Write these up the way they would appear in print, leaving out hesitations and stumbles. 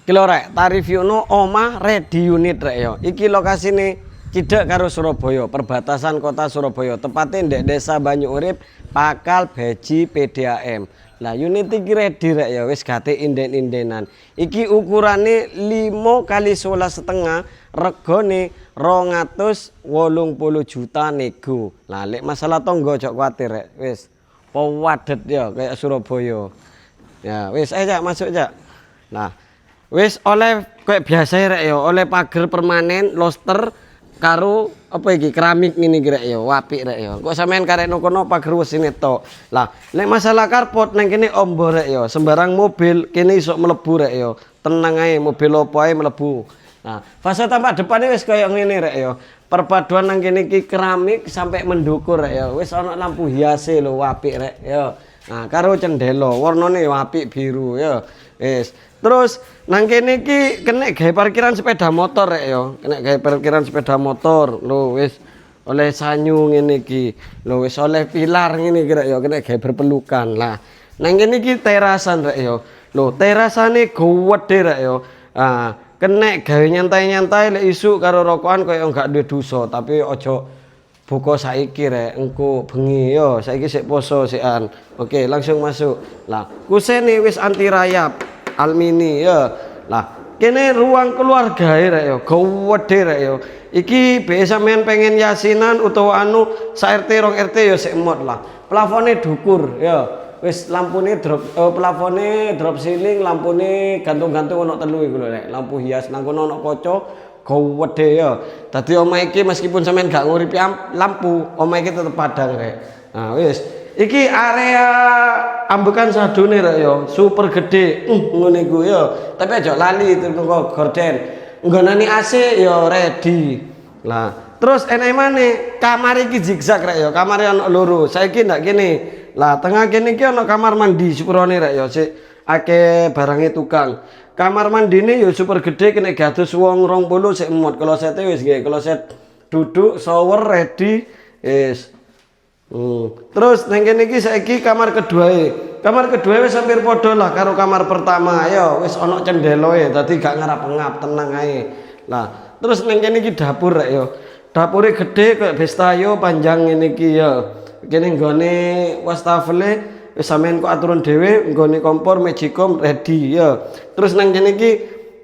Iki lho rek, tarif yono omah ready unit rek yo. Iki lokasine cedhek karo Surabaya, perbatasan kota Surabaya. Tepatnya ndek Desa Banyu Urip, Pakal Beji PDAM. Lah unit iki ready rek ya, wis gate inden-indenan. Iki ukurane 5 kali 11,5, regane 280 juta nego. Lah lek masalah tonggo ojo kuwatir rek, wis pawadet ya kayak Surabaya. Ya, wis ayo Cak, masuk Cak. Nah, wis oleh kayak biasa rek ya, oleh pagar permanen, loster karo apa iki keramik ngene iki rek ya, apik rek ya. Kok sampean karekno kono pagar wesine tok. Lah, nek masalah karpot nang kene ombo rek ya, sembarang mobil kene iso mlebu rek ya. Tenang ae, mobil opo ae mlebu. Nah, fase tampak depannya wis kaya ngene rek ya. Perpaduan nang kene iki keramik sampai mendukur rek ya. Wis ana lampu hiase lho, apik rek ya. Nah, karo cendela, warnane apik biru ya. Wis. Terus nang kene iki kena gawe parkiran sepeda motor rek ya. Kena gawe parkiran sepeda motor. Lho wis oleh sanyu ngene iki. Lho wis oleh pilar ngene iki rek ya, kena gawe berpelukan. Lah, nang kene iki terasan rek ya. Lho, terasane gede rek ya. Ah, kena gawe nyantai-nyantai lek isuk karo rokokan kaya enggak duwe dosa, tapi ojo buka saiki rek, engko bengi yo, saiki sik poso sikan. Oke, langsung masuk. Lah, kusene wis anti rayap, almini ya. Lah, kene ruang keluarga rek yo, gede rek yo. Iki be sampean pengen yasinan utawa anu sak RT 2 RT yo sik mod lah. Plafone dukur ya. Wis lampune drop plafone drop ceiling, lampune gantung-gantung ono 3 iku lho rek. Lampu hias nang kono ono kaca gede ya. Dadi omah iki meskipun sampean gak nguripi lampu, omah iki tetep padang rek. Nah, wis. Iki area ambekan sadone rek ya, super gede. Ngene iku ya. Tapi aja lali teko gorden. Nggonane AC ya ready. Lah, terus enek maneh kamar iki zigzag rek ya. Kamare ono loro. Saiki ndak kene. Lah, tengah kene iki ono kamar mandi sepurone rek ya. Sik akeh barange tukang. Kamar mandine ya super gede kena gatus wong 20 sik emot. Klosete wis nggih, kloset duduk, shower ready. Wis. Terus nang kene iki saiki kamar keduae. Kamar kedua wis hampir padha lah karo kamar pertama. Ya wis ana cendeloe, dadi gak ngarap-ngap, tenang ae. Lah, terus nang kene iki dapur rek ya. Dapure gede kayak bestayo panjang ngene iki ya. Kene nggone wastafele wis sampean kok aturan dhewe nggone kompor magicom ready ya. Terus nang kene iki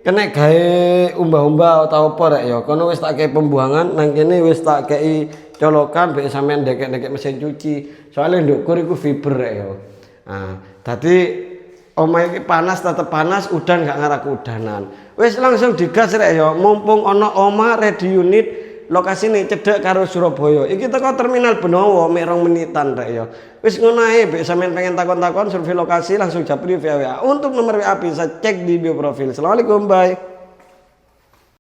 kena gawe umbah-umbah atau apa rek ya. Kono wis tak kei pembuangan, nang kene wis tak kei colokan mbek sampean ndek-ndek mesin cuci. Soale ndukur iku fiber rek ya. Nah, dadi omah iki panas tetep panas, udan gak ngarah udanan. Wis langsung digas rek ya. Mumpung ana omah ready unit lokasine cedhek karo Surabaya. Iki teko terminal Benowo mek 2 menitan rek ya. Wis ngono ae, mbek sampean pengen takon-takon survei lokasi langsung japri via WA. Untuk nomor WA bisa cek di bio profil. Assalamualaikum, bye.